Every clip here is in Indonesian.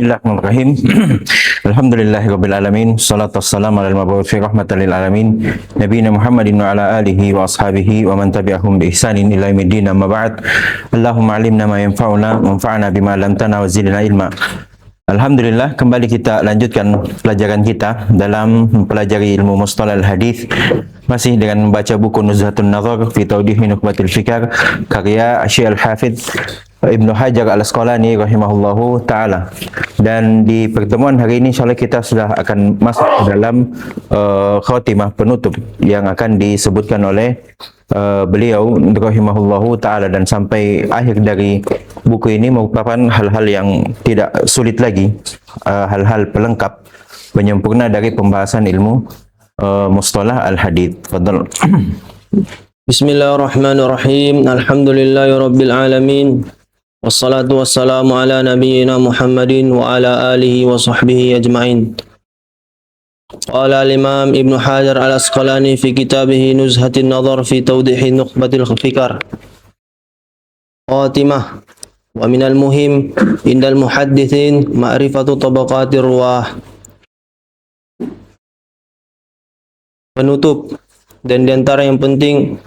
Bismillahirrahmanirrahim. Alhamdulillahirabbil alamin. Shalatu wassalamu alal mab'uutsi rahmatan lil alamin. Nabiyina Muhammadin wa ala alihi wa ashabihi wa man tabi'ahum bi ihsanin ila yaumiddin. Amma ba'd. Allahumma 'allimna ma yanfa'una wanfa'na bima 'allamtana wa zidna ilma. Alhamdulillah, kembali kita lanjutkan pelajaran kita dalam mempelajari ilmu mustalah al-hadis, masih dengan membaca buku Nuzhatun Nazar fi Tawdih Nukhbatil Fikar karya Syekh Al-Hafidz Ibnu Hajar Al-Asqalani rahimahullahu taala. Dan di pertemuan hari ini insyaallah kita sudah akan masuk ke dalam khatimah penutup yang akan disebutkan oleh beliau rahimahullahu taala, dan sampai akhir dari buku ini merupakan hal-hal yang tidak sulit lagi, hal-hal pelengkap penyempurna dari pembahasan ilmu mustalah al-hadits. Fadhal. Bismillahirrahmanirrahim. Alhamdulillahirabbil alamin. Wassalatu wassalamu ala nabiyyina Muhammadin wa ala alihi wa sahbihi ajma'in. Qala al-Imam Ibnu Hajar Al-Asqalani fi kitabih Nuzhatun Nazar fi Tawdih Nukhbatil Fikar. Khatimah. Wa minal muhim indal muhaddithin ma'rifatu tabaqatir ruwah. Penutup, dan diantara yang penting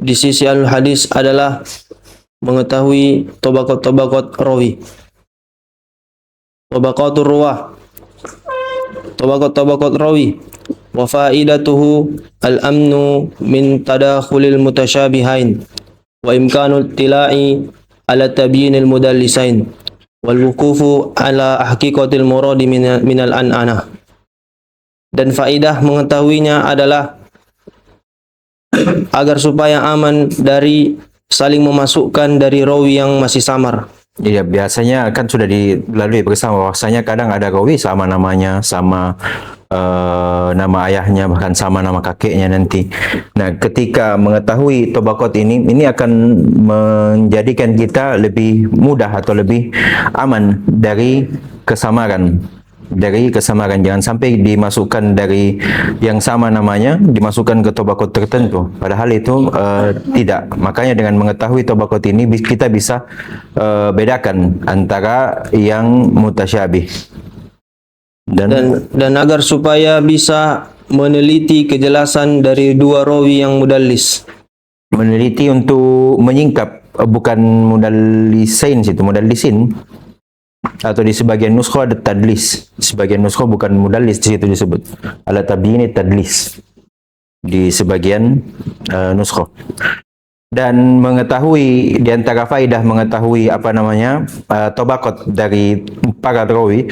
di sisi al-hadis adalah mengetahui tabaqat rawi. Tabaqatur ruwah, tabaqat rawi, wa faidatuhu al-amnu min tadakhulil mutasyabihain wa imkanul tila'i ala tabyinil mudallisain wal wuqufu ala haqiqatil muradi minal an'anah. Dan faidah mengetahuinya adalah agar supaya aman dari saling memasukkan dari rawi yang masih samar. Iya, biasanya kan sudah dilalui bersama bahwasanya kadang ada rawi sama namanya, sama nama ayahnya, bahkan sama nama kakeknya nanti. Nah, ketika mengetahui tabaqat ini akan menjadikan kita lebih mudah atau lebih aman dari kesamaran. Jangan sampai dimasukkan dari yang sama namanya dimasukkan ke tabaqat tertentu, padahal itu tidak. Makanya dengan mengetahui tabaqat ini kita bisa bedakan antara yang mutasyabih. Dan agar supaya bisa meneliti kejelasan dari dua rawi yang mudallis. Meneliti untuk menyingkap, bukan mudallisain situ, mudallisin. Atau di sebagian nuskho ada tadlis, sebagian nuskho bukan mudallis, di situ disebut ala tabyini tadlis di sebagian nuskho. Dan mengetahui, di antara faidah mengetahui tabaqat dari para rawi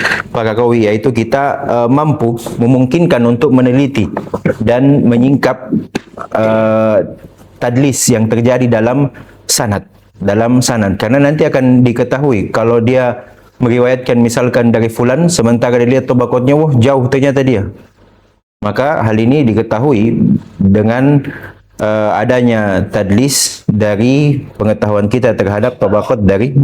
yaitu kita mampu memungkinkan untuk meneliti dan menyingkap tadlis yang terjadi dalam sanad, karena nanti akan diketahui kalau dia meriwayatkan misalkan dari fulan, sementara dia lihat tabaqatnya, wah jauh ternyata dia. Maka hal ini diketahui dengan adanya tadlis dari pengetahuan kita terhadap tabaqat dari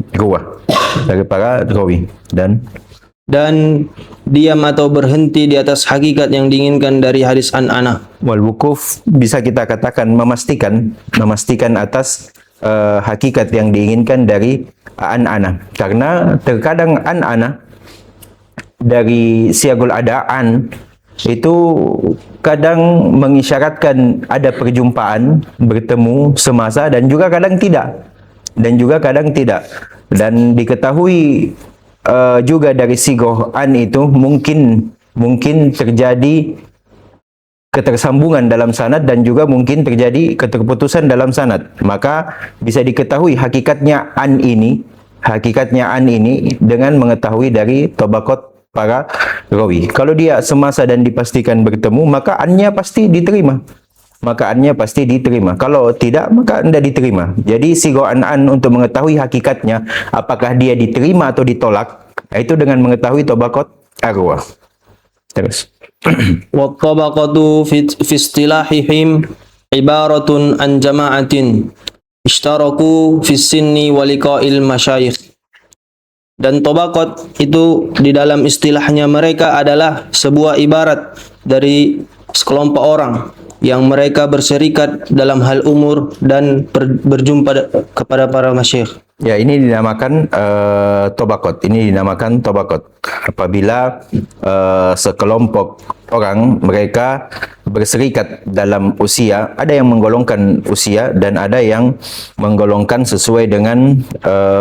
para rawi. Dan diam atau berhenti di atas hakikat yang diinginkan dari hadis an-ana. Wal wukuf, bisa kita katakan memastikan atas hakikat yang diinginkan dari an-ana, karena terkadang an-ana dari siagul adaan itu kadang mengisyaratkan ada perjumpaan, bertemu semasa, dan juga kadang tidak. Dan diketahui juga dari sigoh an itu mungkin terjadi ketersambungan dalam sanad, dan juga mungkin terjadi keterputusan dalam sanad. Maka bisa diketahui hakikatnya an ini dengan mengetahui dari tabaqat para rawi. Kalau dia semasa dan dipastikan bertemu, maka annya pasti diterima. Kalau tidak, maka tidak diterima. Jadi sigo an untuk mengetahui hakikatnya, apakah dia diterima atau ditolak, itu dengan mengetahui tabaqat arwah. Terus Wa tabaqatu fi istilahihim ibaratun an jama'atin ishtaraku fi sinni wa liqa'il masyayikh. Dan tabaqat itu di dalam istilahnya mereka adalah sebuah ibarat dari sekelompok orang yang mereka berserikat dalam hal umur dan berjumpa kepada para masyayikh. Ya, ini dinamakan tobakot. Ini dinamakan tobakot. Apabila sekelompok orang mereka berserikat dalam usia, ada yang menggolongkan usia dan ada yang menggolongkan sesuai dengan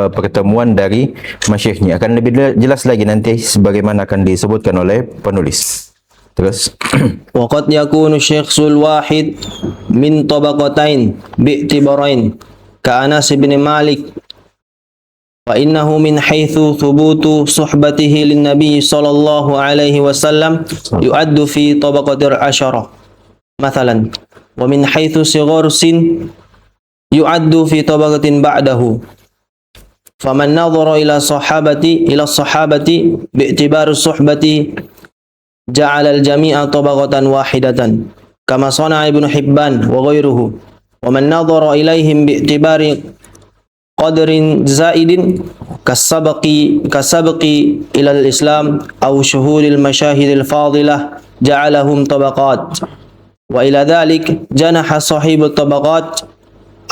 pertemuan dari masyayikhnya. Akan lebih jelas lagi nanti sebagaimana akan disebutkan oleh penulis. Terus وقد يكون الشخص الواحد من طبقتين باعتبارين كأنس بن مالك فإنه من حيث ثبوت صحبته للنبي صلى الله عليه وسلم يعد في طبقة العشرة مثلا ومن حيث صغار السن يعد في طبقة بعده فمن نظر إلى الصحابة باعتبار الصحبة جعل الجميع طبقة واحدة كما صنع ابن حبان وغيره ومن نظر إليهم باعتبار قدر زائد كالسبق إلى الإسلام أو شهود المشاهد الفاضلة جعلهم طبقات وإلى ذلك جنح صاحب الطبقات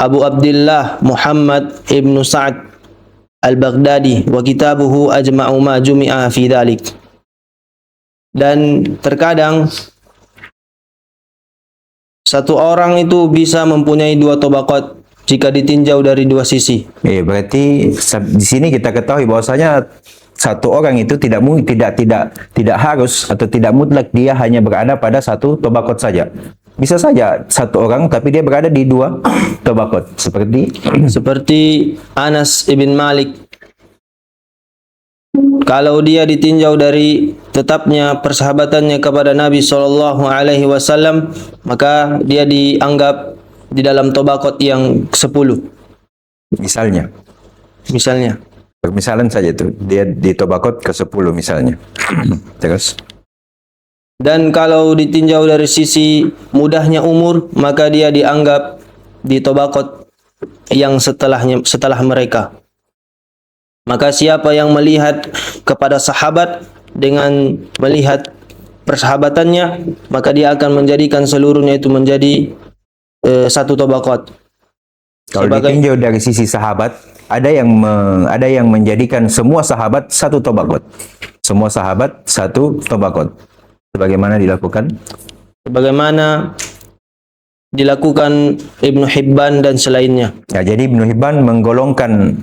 أبو عبد الله محمد ابن سعد البغدادي وكتابه أجمع ما جمع في ذلك. Dan terkadang satu orang itu bisa mempunyai dua tobakot jika ditinjau dari dua sisi. berarti di sini kita ketahui bahwasanya satu orang itu tidak harus atau tidak mutlak dia hanya berada pada satu tobakot saja. Bisa saja satu orang tapi dia berada di dua tobakot seperti Anas ibn Malik. Kalau dia ditinjau dari tetapnya persahabatannya kepada Nabi Shallallahu Alaihi Wasallam, maka dia dianggap di dalam tobakot yang 10. Misalnya. Permisalan saja itu, dia di tobakot ke-10 misalnya. Terus. Dan kalau ditinjau dari sisi mudahnya umur, maka dia dianggap di tobakot yang setelah mereka. Maka siapa yang melihat kepada sahabat dengan melihat persahabatannya, maka dia akan menjadikan seluruhnya itu menjadi satu tobakot. Kalau ditinjau dari sisi sahabat, ada yang menjadikan semua sahabat satu tobakot. Semua sahabat satu tobakot. Sebagaimana dilakukan Ibnu Hibban dan selainnya. Ya, jadi Ibnu Hibban menggolongkan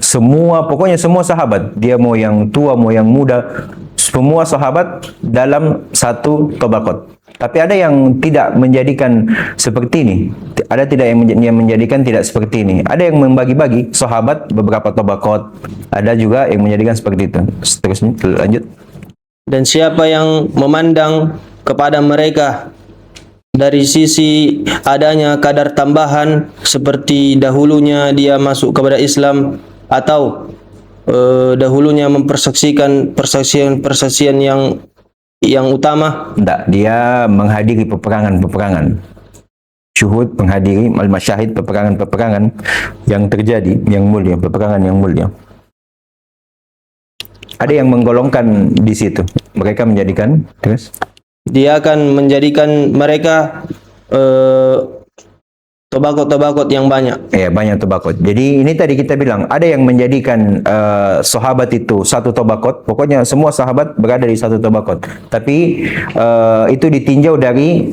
pokoknya semua sahabat, dia mau yang tua mau yang muda, semua sahabat dalam satu tobakot. Tapi ada yang tidak menjadikan seperti ini. Ada yang menjadikan tidak seperti ini. Ada yang membagi-bagi sahabat beberapa tobakot. Ada juga yang menjadikan seperti itu. Terusnya lanjut. Dan siapa yang memandang kepada mereka dari sisi adanya kadar tambahan seperti dahulunya dia masuk kepada Islam atau dahulunya mempersaksikan persaksian yang utama. Tidak, dia menghadiri peperangan. Syuhud menghadiri al-masyahid, peperangan yang terjadi, yang mulia, peperangan yang mulia. Ada yang menggolongkan di situ. Mereka menjadikan, terus? Dia akan menjadikan mereka tobakot yang banyak. Ya, banyak tobakot. Jadi ini tadi kita bilang, ada yang menjadikan sahabat itu satu tobakot. Pokoknya semua sahabat berada di satu tobakot. Tapi itu ditinjau dari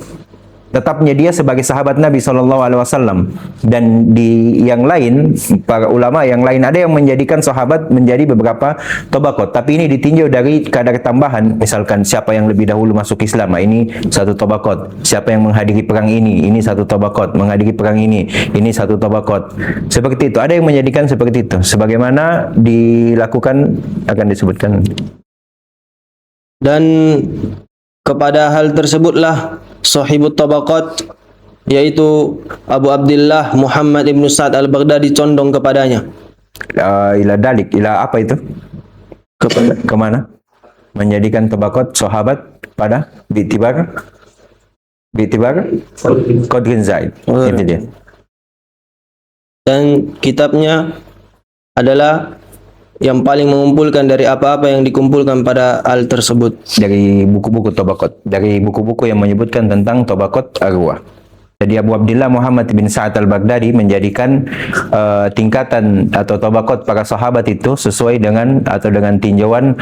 tetapnya dia sebagai sahabat Nabi SAW. Dan di yang lain, para ulama yang lain ada yang menjadikan sahabat menjadi beberapa tobakot. Tapi ini ditinjau dari kadar tambahan. Misalkan siapa yang lebih dahulu masuk Islam, ini satu tobakot. Siapa yang menghadiri perang ini satu tobakot. Menghadiri perang ini satu tobakot. Seperti itu. Ada yang menjadikan seperti itu. Sebagaimana dilakukan akan disebutkan. Dan kepada hal tersebutlah sahibut tabaqat yaitu Abu Abdullah Muhammad ibn Sa'ad al-Baghdadi condong kepadanya. Ila apa itu? Kemana? Menjadikan tabaqat sahabat pada bi'tibar qadrin zaid. Itu dia. Dan kitabnya adalah yang paling mengumpulkan dari apa-apa yang dikumpulkan pada hal tersebut. Dari buku-buku tabaqat, dari buku-buku yang menyebutkan tentang tabaqat arwah. Jadi Abu Abdillah Muhammad bin Sa'ad al-Baghdadi menjadikan tingkatan atau tabaqat para sahabat itu sesuai dengan atau dengan tinjauan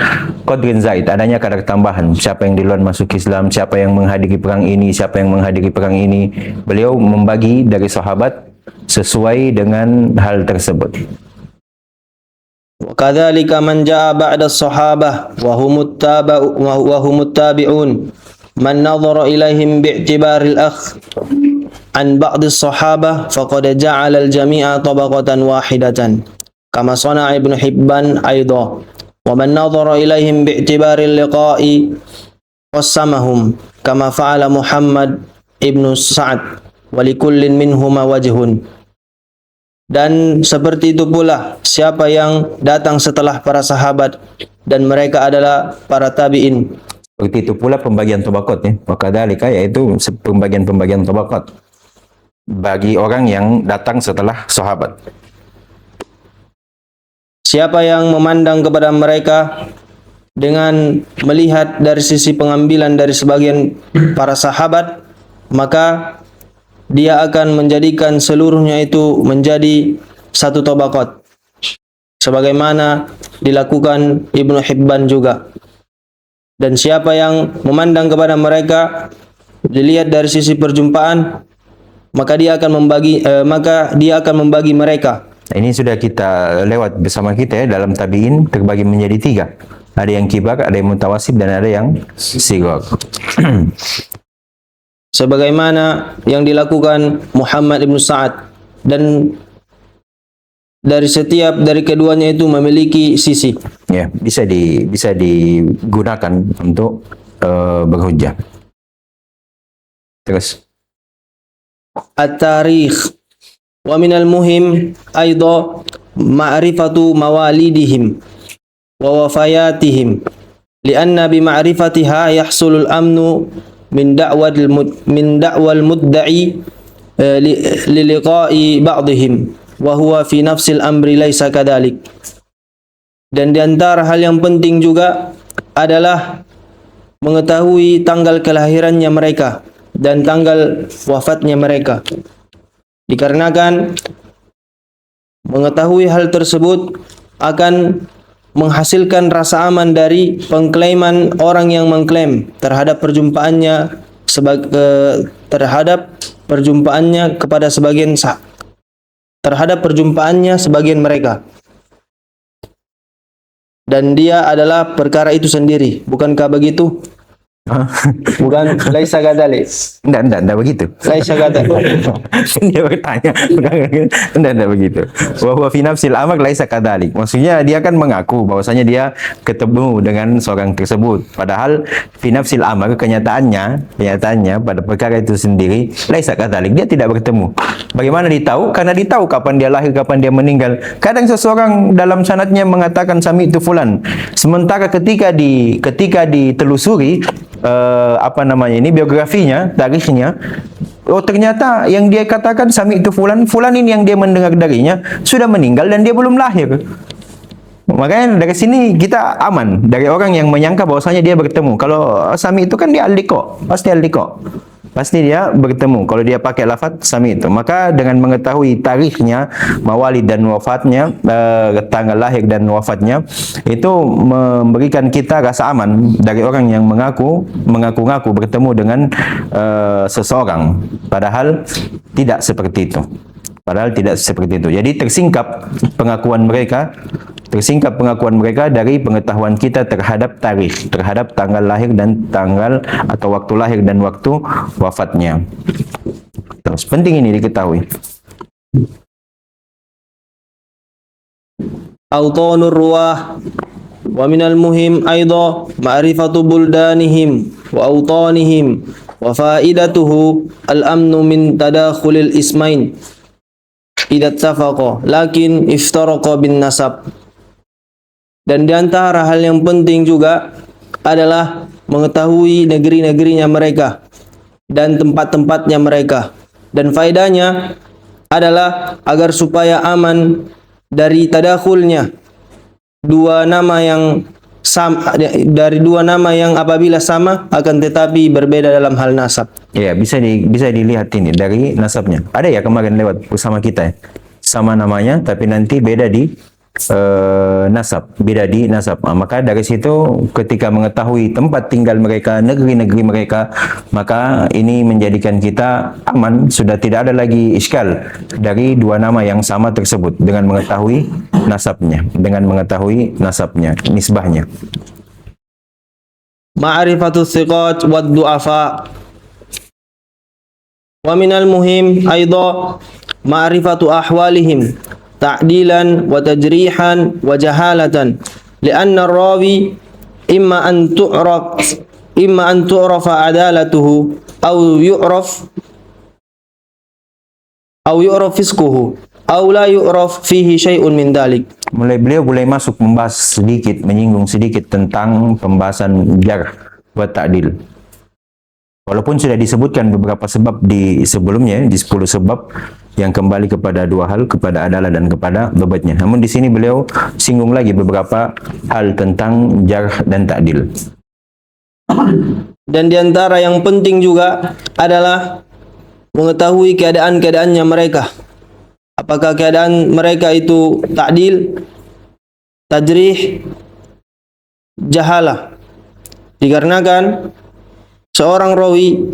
qadrin zaid, adanya kadar tambahan. Siapa yang duluan masuk Islam, siapa yang menghadiri perang ini, siapa yang menghadiri perang ini. Beliau membagi dari sahabat sesuai dengan hal tersebut. وكذلك من جاء بعد الصحابة وهم التابعون من نظر إليهم باعتبار الأخ عن بعض الصحابة فقد جعل الجميع طبقة واحدة كما صنع ابن حبان أيضا ومن نظر إليهم باعتبار اللقاء قسمهم كما فعل محمد ابن سعد ولكل منهما وجه. Dan seperti itu pula siapa yang datang setelah para sahabat dan mereka adalah para tabi'in. Seperti itu pula pembagian tabaqat ya. Wakadzalika, yaitu pembagian tabaqat bagi orang yang datang setelah sahabat. Siapa yang memandang kepada mereka dengan melihat dari sisi pengambilan dari sebagian para sahabat, maka dia akan menjadikan seluruhnya itu menjadi satu tabaqat, sebagaimana dilakukan Ibnu Hibban juga. Dan siapa yang memandang kepada mereka dilihat dari sisi perjumpaan, maka dia akan membagi mereka. Nah, ini sudah kita lewat bersama kita ya, dalam tabi'in terbagi menjadi 3. Ada yang kibar, ada yang mutawasib, dan ada yang sigar. Sebagaimana yang dilakukan Muhammad ibn Sa'ad, dan dari keduanya itu memiliki sisi. Ya, bisa digunakan untuk berhujjah. Terus At-tarikh wa minal muhim aidan ma'rifatu mawalidihim wa wafayatihim lianna bi ma'rifatiha yahsulul amnu min da'wal mudda'i li liqa'i ba'dihim wa huwa fi nafsil amri laisa kadzalik. Dan di antara hal yang penting juga adalah mengetahui tanggal kelahirannya mereka dan tanggal wafatnya mereka. Dikarenakan mengetahui hal tersebut akan menghasilkan rasa aman dari pengklaiman orang yang mengklaim terhadap perjumpaannya kepada sebagian mereka. Dan dia adalah perkara itu sendiri, bukankah begitu? Bukan, laisa kadzalik. Enggak begitu. Laisa kadzalik. Dia bertanya, enggak begitu. Wa huwa fi nafsil amr laisa kadzalik. Maksudnya dia kan mengaku bahwasanya dia ketemu dengan seorang tersebut. Padahal fi nafsil amr kenyataannya pada perkara itu sendiri laisa kadzalik. Dia tidak bertemu. Bagaimana ditahu? Karena ditahu kapan dia lahir, kapan dia meninggal. Kadang seseorang dalam sanadnya mengatakan sami itu fulan. Sementara ketika ditelusuri biografinya, tarikhnya, ternyata yang dia katakan sami itu fulan ini yang dia mendengar darinya sudah meninggal dan dia belum lahir. Makanya dari sini kita aman dari orang yang menyangka bahwasanya dia bertemu. Kalau sami itu kan dia al-liqa, pasti dia bertemu. Kalau dia pakai lafaz sami itu, maka dengan mengetahui tarikhnya, mawalid dan wafatnya, tanggal lahir dan wafatnya, itu memberikan kita rasa aman dari orang yang mengaku-ngaku bertemu dengan seseorang, padahal tidak seperti itu. Jadi tersingkap pengakuan mereka dari pengetahuan kita terhadap tarikh, terhadap tanggal lahir dan tanggal atau waktu lahir dan waktu wafatnya. Terus penting ini diketahui. Awtanur ruwah wa minal muhim aidan ma'rifatu buldanihim wa awtanihim wa faidatuhu al-amnu min tadakhulil ismain idza tafaqa lakin iftaraqa bin nasab. Dan di antara hal yang penting juga adalah mengetahui negeri-negerinya mereka dan tempat-tempatnya mereka. Dan faedahnya adalah agar supaya aman dari tadakhulnya dua nama yang dari dua nama yang apabila sama akan tetapi berbeda dalam hal nasab. Ya, bisa dilihat ini dari nasabnya. Ada ya kemarin lewat bersama kita ya. Sama namanya tapi nanti beda di nasab, beda di nasab. Maka dari situ ketika mengetahui tempat tinggal mereka, negeri-negeri mereka, maka ini menjadikan kita aman, sudah tidak ada lagi iskal dari dua nama yang sama tersebut dengan mengetahui nasabnya, nisbahnya. Ma'rifatu thiqat wa du'afa. Wa minal muhim aidan ma'rifatu ahwalihim ta'dilan wa tajrihan wa jahalatan lianna rawi imma an tu'rafa adalatuhu aw yu'raf fisquhu aw la yu'raf fihi syai'un min dalik. Beliau mulai masuk membahas sedikit, menyinggung sedikit tentang pembahasan jarh wa ta'dil. Walaupun sudah disebutkan beberapa sebab di sebelumnya, di 10 sebab yang kembali kepada dua hal, kepada adalah dan kepada dobatnya. Namun di sini beliau singgung lagi beberapa hal tentang jarh dan ta'dil. Dan di antara yang penting juga adalah mengetahui keadaan-keadaannya mereka. Apakah keadaan mereka itu ta'dil, tajrih, jahalah. Dikarenakan seorang rawi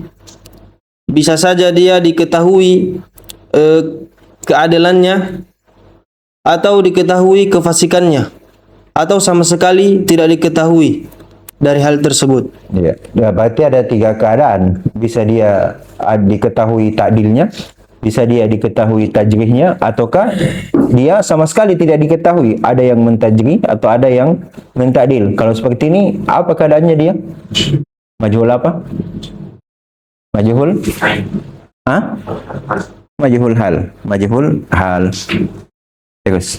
bisa saja dia diketahui keadilannya atau diketahui kefasikannya atau sama sekali tidak diketahui dari hal tersebut. Ya, berarti ada 3 keadaan. Bisa dia diketahui ta'dilnya, bisa dia diketahui tajrihnya, ataukah dia sama sekali tidak diketahui. Ada yang mentajrih atau ada yang menta'dil. Kalau seperti ini, apa keadaannya dia? Majhul apa? Majhul? Majhul hal. Terus.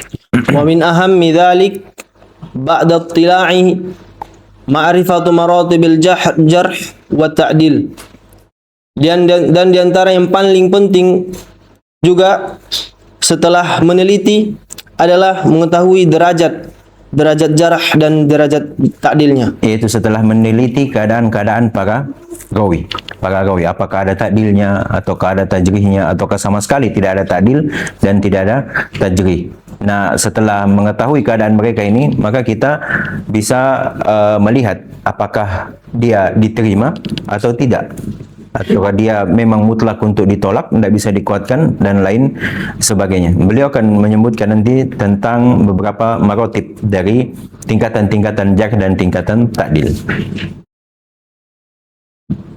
Wa min ahammi dzalik ba'da ittila'i ma'rifatu maratibil jarh wa ta'dil. Dan di antara yang paling penting juga setelah meneliti adalah mengetahui derajat jarh dan derajat ta'dilnya. Yaitu setelah meneliti keadaan-keadaan para rawi, apakah ada ta'dilnya ataukah ada tajrihnya ataukah sama sekali tidak ada ta'dil dan tidak ada tajrih. Nah, setelah mengetahui keadaan mereka ini, maka kita bisa melihat apakah dia diterima atau tidak, ataukah dia memang mutlak untuk ditolak, tidak bisa dikuatkan dan lain sebagainya. Beliau akan menyebutkan nanti tentang beberapa marotib dari tingkatan-tingkatan jarh dan tingkatan ta'dil.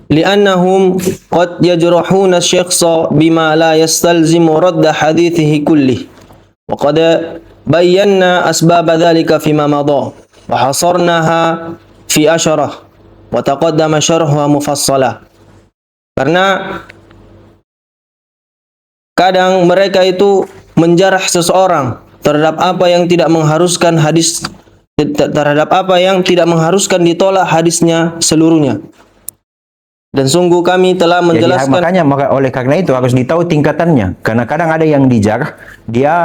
Li'annahum qad yajrahuna asy-syakhsa bima la yastalzimu radda hadithihi kullih. Wa qad bayyana asbab dzalika fima madha wa hasarnaha fi asharah wa taqaddama syarhuha mufassalah. Karena kadang mereka itu menjarah seseorang terhadap apa yang tidak mengharuskan ditolak hadisnya seluruhnya. Dan sungguh kami telah menjelaskan. Jadi, oleh karena itu harus ditahu tingkatannya. Karena kadang ada yang dijarah, dia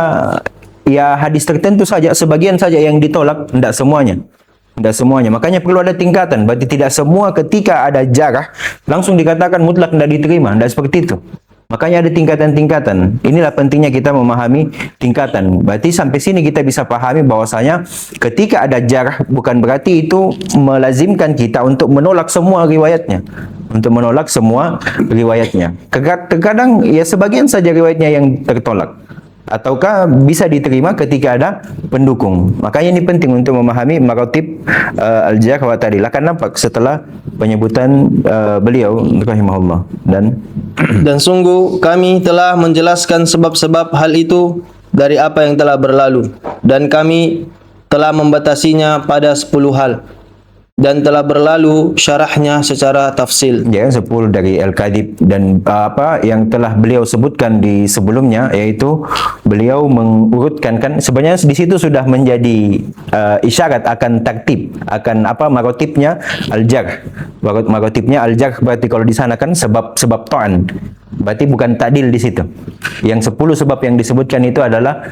ya hadis tertentu saja, sebagian saja yang ditolak, tidak semuanya. Makanya perlu ada tingkatan. Berarti tidak semua ketika ada jarah langsung dikatakan mutlak tidak diterima. Tidak seperti itu. Makanya ada tingkatan-tingkatan. Inilah pentingnya kita memahami tingkatan. Berarti sampai sini kita bisa pahami bahwasanya ketika ada jarah bukan berarti itu melazimkan kita untuk menolak semua riwayatnya. Terkadang ya sebagian saja riwayatnya yang tertolak. Ataukah bisa diterima ketika ada pendukung. Makanya ini penting untuk memahami maratib al-jarh wa ta'dil. Akan nampak setelah penyebutan beliau rahimahullah. Dan sungguh kami telah menjelaskan sebab-sebab hal itu dari apa yang telah berlalu, dan kami telah membatasinya pada 10 hal dan telah berlalu syarahnya secara tafsil. Ya, 10 dari Al-Kadhib dan apa yang telah beliau sebutkan di sebelumnya, yaitu beliau mengurutkan, kan sebenarnya di situ sudah menjadi isyarat akan tertib, akan apa marotibnya al-jarh. Marotibnya al-jarh berarti kalau di sana kan sebab ta'an. Berarti bukan ta'dil di situ. Yang 10 sebab yang disebutkan itu adalah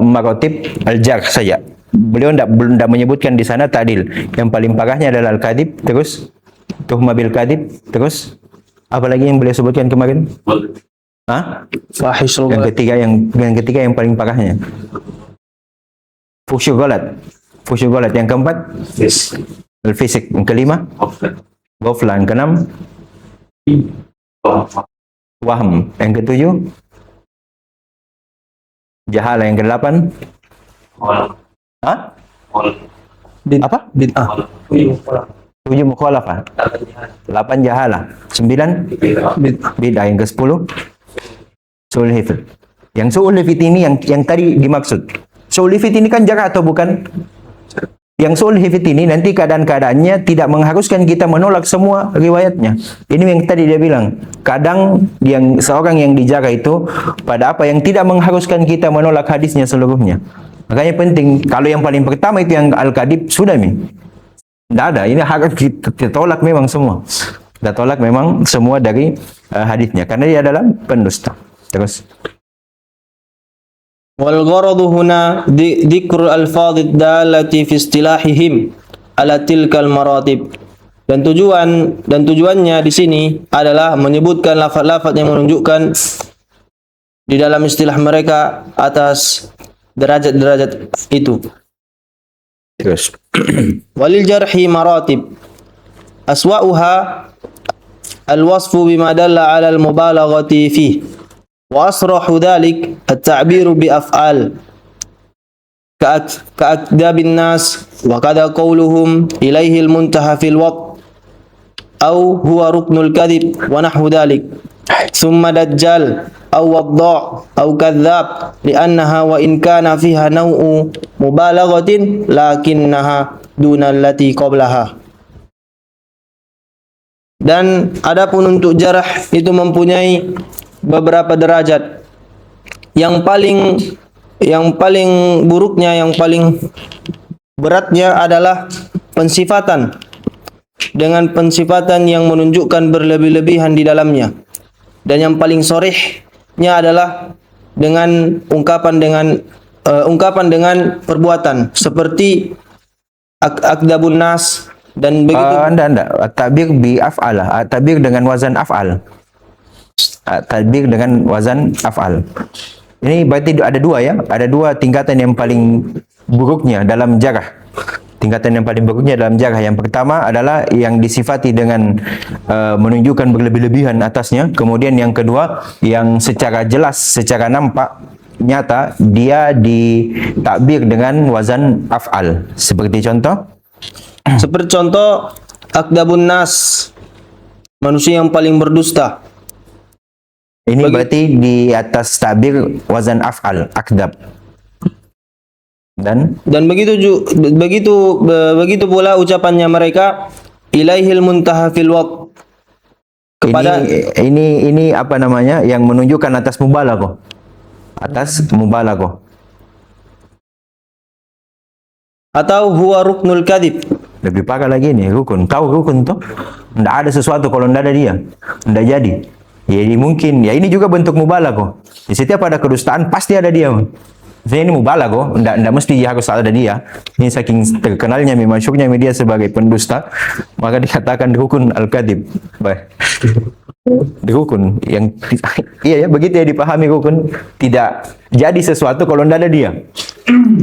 marotib al-jarh saja. beliau tidak menyebutkan di sana ta'dil. Yang paling parahnya adalah al-kadhib, terus tuhmah bil kadhib, terus apa lagi yang beliau sebutkan kemarin? Hah? Fahishul Yang ketiga yang paling parahnya. Fuhsyul ghalat. Fuhsyul ghalat. Yang keempat? Al-fisik. Yang kelima? Ghaflan. Keenam? Wahm. Yang ketujuh? Jahala. Yang kedelapan? Hah? Apa? Bid'ah. 7 mukhalafah. 8 jahala. 9 bid'ah. Yang ke-10 su'ul hifz. Yang su'ul hifz ini yang tadi dimaksud. Su'ul hifz ini kan jarak atau bukan? Yang su'ul hifz ini nanti keadaan-keadaannya tidak mengharuskan kita menolak semua riwayatnya. Ini yang tadi dia bilang. Kadang yang seorang yang dijaga itu pada apa yang tidak mengharuskan kita menolak hadisnya seluruhnya. Makanya penting, kalau yang paling pertama itu yang al-kadhib sudah nih. Tidak ada, ini harus kita tolak memang semua. Kita tolak memang semua dari hadisnya karena dia adalah pendusta. Terus Wal gharadu huna dzikrul alfadhid dallati fi istilahihim ala tilkal maratib. Dan tujuannya di sini adalah menyebutkan lafaz-lafaz yang menunjukkan di dalam istilah mereka atas derajat-derajat itu. terus Walil jarhi maratib aswa'uha alwasfu bima dalla ala almubalaghati fi wa asrahu dhalik at-ta'biru bi af'al ka'akdabin nas wa kada qawluhum ilaihi al-muntaha fil waqt aw huwa ruknul kadhib wa nahwu dhalik thumma dajjal aw wadda' aw kadzdzab li'annaha wa in kana fiha naw'u mubalaghatin lakinnaha duna allati qablaha. Dan adapun untuk jarah itu mempunyai beberapa derajat. Yang paling buruknya, yang paling beratnya adalah pensifatan, dengan pensifatan yang menunjukkan berlebih-lebihan di dalamnya. Dan yang paling sorehnya adalah dengan ungkapan dengan perbuatan seperti akdabun nas dan begitu. Anda tabir bi af'al, tabir dengan wazan af'al. Tabir dengan wazan af'al. Ini berarti ada dua ya, ada dua tingkatan yang paling buruknya dalam jarah. Tingkatan yang paling buruknya dalam jarah. Yang pertama adalah yang disifati dengan menunjukkan berlebih-lebihan atasnya. Kemudian yang kedua yang secara jelas, secara nampak nyata dia ditakbir dengan wazan af'al. Seperti contoh Akdabun nas, manusia yang paling berdusta. Ini berarti di atas takbir wazan af'al, akdab. Dan begitu pula ucapannya mereka ilaihil muntaha fil waqt, kepada ini apa namanya yang menunjukkan atas mubalaghah. Atas mubalaghah. Atau huwa ruknul kadhib. Lebih parah lagi nih, rukun. Tahu rukun tuh? Tidak ada sesuatu kalau tidak ada dia. Tidak jadi. Jadi mungkin, ya ini juga bentuk mubalaghah. Di setiap ada kedustaan pasti ada dia. Maksudnya ini mubalaghah, tidak mesti harus ada dia. Ini saking terkenalnya, masyhurnya media sebagai pendusta, maka dikatakan rukun al-kadhib. Baik. Rukun yang iya ya, begitu ya dipahami rukun, tidak jadi sesuatu kalau tidak ada dia.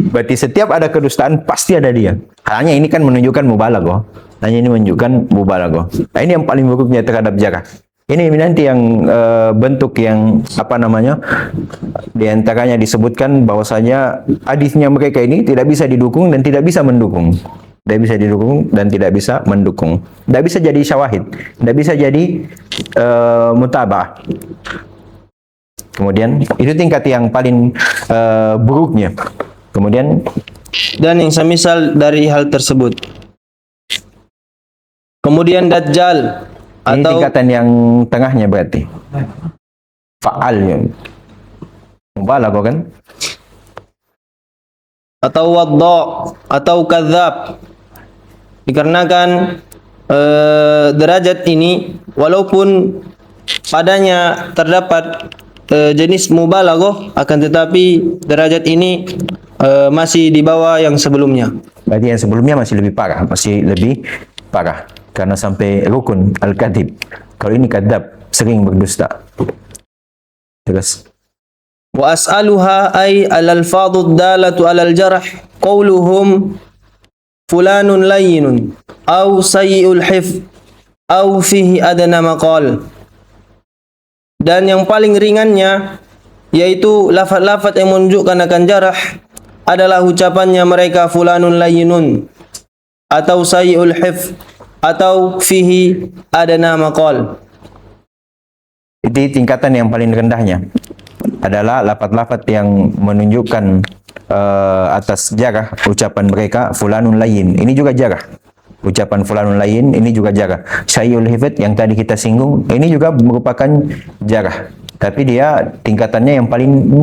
Berarti setiap ada kedustaan pasti ada dia. Hanya ini kan menunjukkan mubalaghah. Hanya ini menunjukkan mubalaghah. Nah, ini yang paling buruknya terhadap jarah. Ini nanti yang bentuk yang apa namanya, di antaranya disebutkan bahwasanya hadisnya mereka ini tidak bisa didukung dan tidak bisa mendukung. Tidak bisa didukung dan tidak bisa mendukung. Tidak bisa jadi syawahid. Tidak bisa jadi mutaba'ah. Kemudian itu tingkat yang paling buruknya. Kemudian dan yang semisal dari hal tersebut. Kemudian dajjal ini atau tingkatan yang tengahnya berarti. Fa'al ya. Mubalaghah kan? Atau wadda' atau kadzdzab. Dikarenakan derajat ini walaupun padanya terdapat jenis mubalaghah, akan tetapi derajat ini masih di bawah yang sebelumnya. Berarti yang sebelumnya masih lebih parah karena sampai rukun al-kadhib. Kalau ini kadzab, sering berdusta. Terus Wa as'aluha ay al-alfadhu dalatu alal jarh qawluhum fulanun layyinun aw sayyi'ul hifz aw fihi adna maqal. Dan yang paling ringannya yaitu lafaz-lafaz yang menunjukkan akan jarah adalah ucapannya mereka fulanun layyinun atau sayyi'ul hifz atau fihi adna maqal. itu tingkatan yang paling rendahnya adalah lafaz-lafaz yang menunjukkan atas jarah ucapan mereka fulanun layyin. Ini juga jarah. Ucapan fulanun layyin ini juga jarah. Syai'ul hifz yang tadi kita singgung ini juga merupakan jarah. Tapi dia tingkatannya yang paling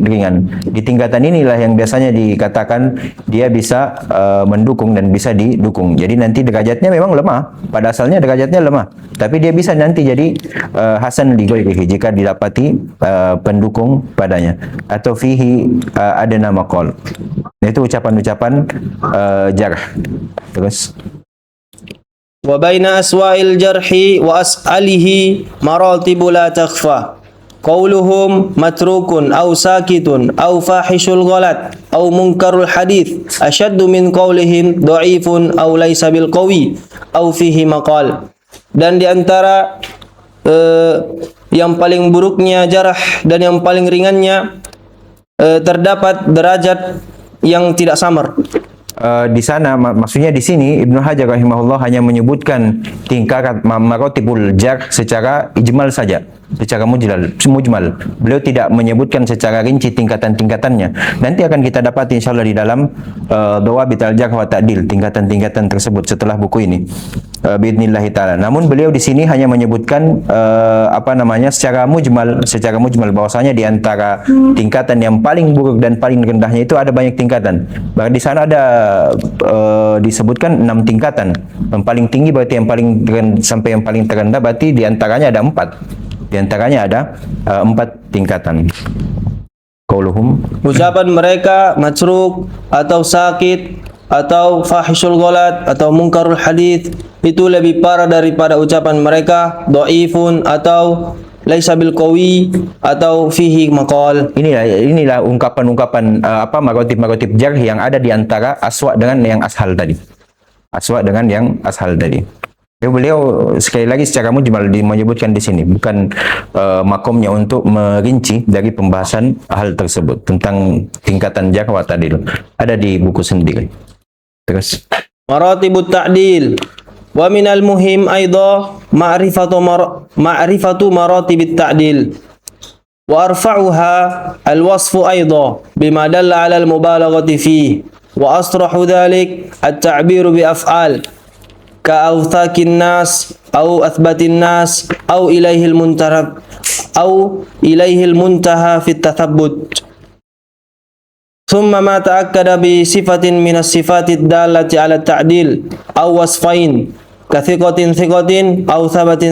ringan. Di tingkatan inilah yang biasanya dikatakan dia bisa mendukung dan bisa didukung. Jadi nanti derajatnya memang lemah. Pada asalnya derajatnya lemah. Tapi dia bisa nanti jadi hasan li ghairihi jika didapati pendukung padanya. Atau fihi adna maqal. Itu ucapan-ucapan jarah. Terus Wa baina aswa'il jarhi wa as'alihi maratibu la takhfa. Qauluhum matrukun aw sakitun aw fahishul ghalat aw munkarul hadith ashaddu min qaulihim dha'ifun aw laysa bil qawi aw fihi maqal. Dan di antara yang paling buruknya jarah dan yang paling ringannya terdapat derajat yang tidak samar. Di sana maksudnya di sini Ibnu Hajar rahimahullah hanya menyebutkan tingkat maratibul jarh secara ijmal saja, secara mujmal. Beliau tidak menyebutkan secara rinci tingkatan-tingkatannya. Nanti akan kita dapat insyaallah di dalam Dawabit al-Jarh wa Ta'dil, tingkatan-tingkatan tersebut setelah buku ini. Biidznillah taala. Namun beliau di sini hanya menyebutkan secara mujmal bahwasanya di antara tingkatan yang paling buruk dan paling rendahnya itu ada banyak tingkatan. Bahkan di sana ada disebutkan 6 tingkatan. Yang paling tinggi berarti yang paling sampai yang paling terendah berarti di antaranya ada 4. Di antaranya ada 4 tingkatan. Qauluhum, Ucapan mereka matruk atau sakit atau fahishul ghalat atau munkarul hadith itu lebih parah daripada ucapan mereka dhaifun atau laisa bil qawi atau fihi maqal. Inilah ungkapan-ungkapan maratib jarh yang ada di antara aswa dengan yang ashal tadi. Aswa dengan yang ashal tadi. Beliau sekali lagi secara mujmal menyebutkan di sini, bukan makomnya untuk merinci dari pembahasan hal tersebut tentang tingkatan jarh wa ta'dil. Ada di buku sendiri. Terus Maratibut ta'dil. Wa minal muhim aidha ma'rifatu maratibit ta'dil. Wa arfa'uha al-wasfu aidha bima dalla 'ala al-mubalaghati fihi. Wa asrahu dhalik at-ta'biru bi af'al ka awthakin nas aw athbatin nas aw ilaihil muntaha fi at-tathabbut. ثم ما تأكد بصفة من الصفات الدالة على التعديل أو وصفين كثقة ثقة أو ثبت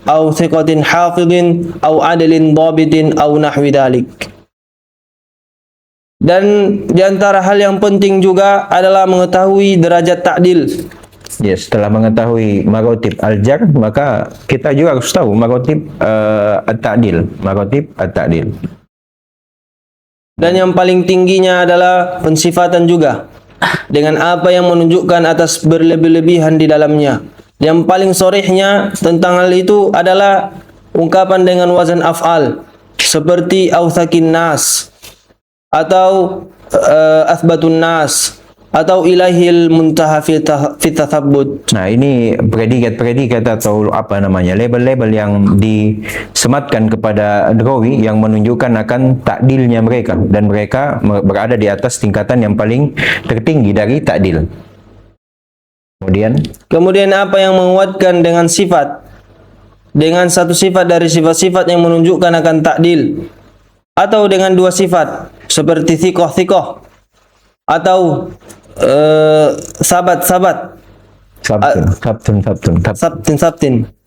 أو ثقة حافظ أو عدل ضابط أو نحو ذلك. Dan di antara hal yang penting juga adalah mengetahui derajat ta'dil. ya, setelah mengetahui maratib al-jarh, maka kita juga harus tahu maratib at-ta'dil. Maratib at-ta'dil. Dan yang paling tingginya adalah pensifatan juga, dengan apa yang menunjukkan atas berlebih-lebihan di dalamnya. Yang paling sorehnya tentang hal itu adalah ungkapan dengan wazan af'al, seperti awthakin nas, atau athbatun nas, atau ilahil muntaha fi tathabbut. Nah, ini predikat-predikat atau label-label yang disematkan kepada rawi yang menunjukkan akan takdilnya mereka, dan mereka berada di atas tingkatan yang paling tertinggi dari takdil. Kemudian apa yang menguatkan dengan satu sifat dari sifat-sifat yang menunjukkan akan takdil, atau dengan 2 sifat seperti thiqah atau sabtin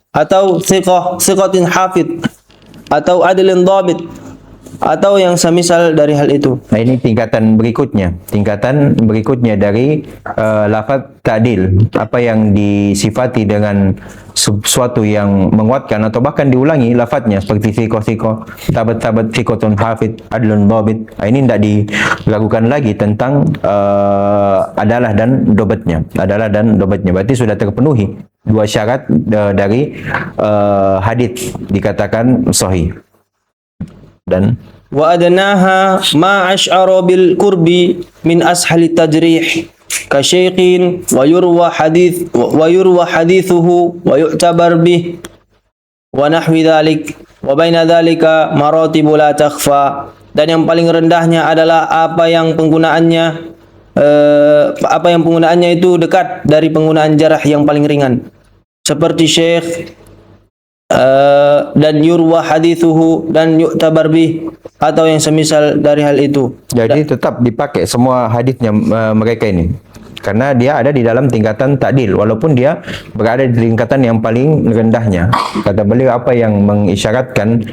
atau thiqatin hafid atau adlin dhabit atau yang semisal dari hal itu. Nah, ini tingkatan berikutnya dari lafaz ta'dil, apa yang disifati dengan sesuatu yang menguatkan atau bahkan diulangi lafaznya, seperti thiqah, tabat, thiqatun hafid, adlun dhabit. Nah, ini tidak dilakukan lagi tentang adalah dan dobatnya. Berarti sudah terpenuhi dua syarat dari hadits dikatakan sahih. Dan Wa adnaha ma ash'ara bil qurbi min ashali tajrih ka syaikhin wa yurwa hadithuhu wa yu'tabar bih wa nahwi dhalik wa baina dhalika maratibu la takhfa. Dan yang paling rendahnya adalah apa yang penggunaannya itu dekat dari penggunaan jarah yang paling ringan, seperti syekh, dan yurwa hadithuhu dan yu'tabar bih atau yang semisal dari hal itu. jadi tetap dipakai semua hadisnya mereka ini, karena dia ada di dalam tingkatan ta'dil walaupun dia berada di tingkatan yang paling rendahnya. Kata beliau, apa yang mengisyaratkan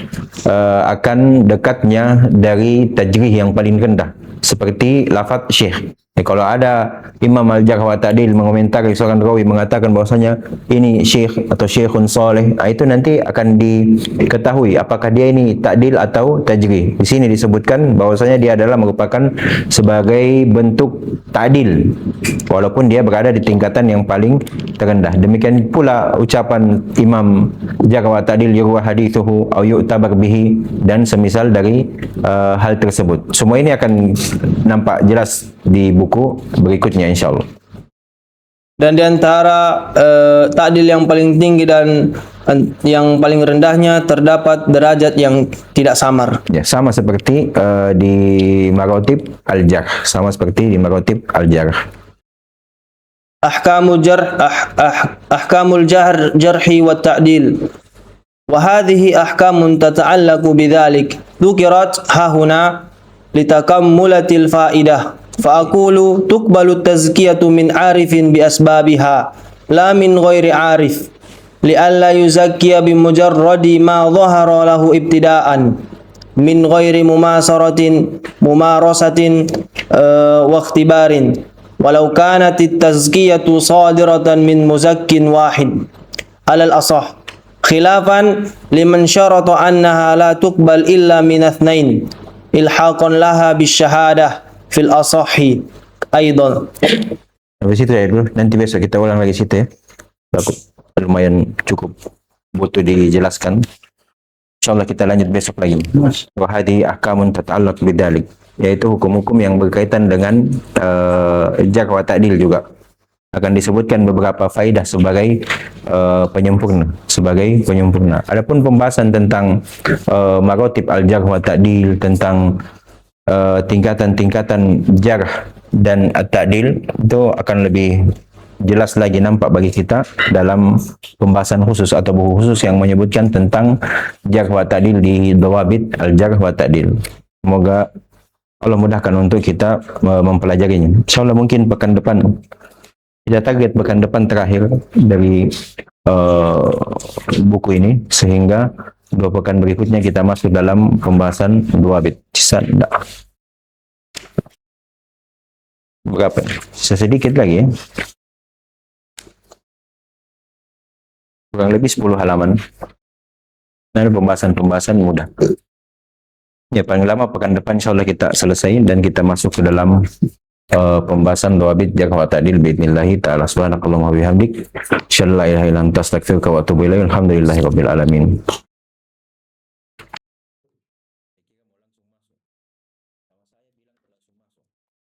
akan dekatnya dari tajrih yang paling rendah, seperti lafaz syekh. Kalau ada Imam Al-Jarh wa Ta'dil mengomentari seorang rawi mengatakan bahwasanya ini syekh atau syekhun saleh, itu nanti akan diketahui apakah dia ini ta'dil atau tajrih. Di sini disebutkan bahwasanya dia adalah merupakan sebagai bentuk ta'dil walaupun dia berada di tingkatan yang paling terendah. Demikian pula ucapan Imam Jarh wa Ta'dil, yurwa hadithuhu au yu'tabar bihi dan semisal dari hal tersebut. Semua ini akan nampak jelas di buku berikutnya insyaallah. Dan di antara ta'dil yang paling tinggi dan yang paling rendahnya terdapat derajat yang tidak samar. Ya, sama seperti di maratib al-jarh, Ahkamul jarhi wa ta'dil. Wa hadhihi ahkamun tata'allaqu bidzalik. Dzukirat hahuna litakammulatil faidah. Fa'aqulu tuqbalu tazkiyatu min arifin bi asbabiha la min ghairi arif li'alla yuzakkiya bi mujarradi ma dhahara lahu ibtida'an min ghairi mumarasatin wa ikhtibarin walau kanat at-tazkiyatu sadiratan min muzakkin wahid alal asah khilafan liman syarata annaha la tuqbal illa min ithnain ilhaqan laha bisyahadah fil asahi aidan. Habis itu ya dulu, nanti besok kita ulang lagi situ ya. Lumayan cukup butuh dijelaskan. Insyaallah kita lanjut besok lagi. Wa hadhihi ahkamun tata'allaq bidzalik, yaitu hukum-hukum yang berkaitan dengan jarh wa ta'dil juga. Akan disebutkan beberapa faidah sebagai penyempurna. Adapun pembahasan tentang maratib al-jarh wa ta'dil, tentang tingkatan-tingkatan jarh dan at-ta'dil, itu akan lebih jelas lagi nampak bagi kita dalam pembahasan khusus atau buku khusus yang menyebutkan tentang jarh wa ta'dil di Dawabit al-Jarh wa Ta'dil. Semoga Allah mudahkan untuk kita mempelajarinya. Insyaallah mungkin pekan depan, kita target pekan depan terakhir dari buku ini, sehingga 2 pekan berikutnya kita masuk dalam pembahasan Dawabit. Berapa? Sisa sedikit lagi ya. Kurang lebih 10 halaman. Nah, pembahasan mudah. Ya, paling lama pekan depan insyaallah kita selesai dan kita masuk ke dalam pembahasan Dawabit Jarh wa Ta'dil biidznillah taala. Subhanakallahumma wa bihamdik, asyhadu an la ilaha illa anta astaghfiruka wa atubu ilaik. Alhamdulillahirabbil alamin.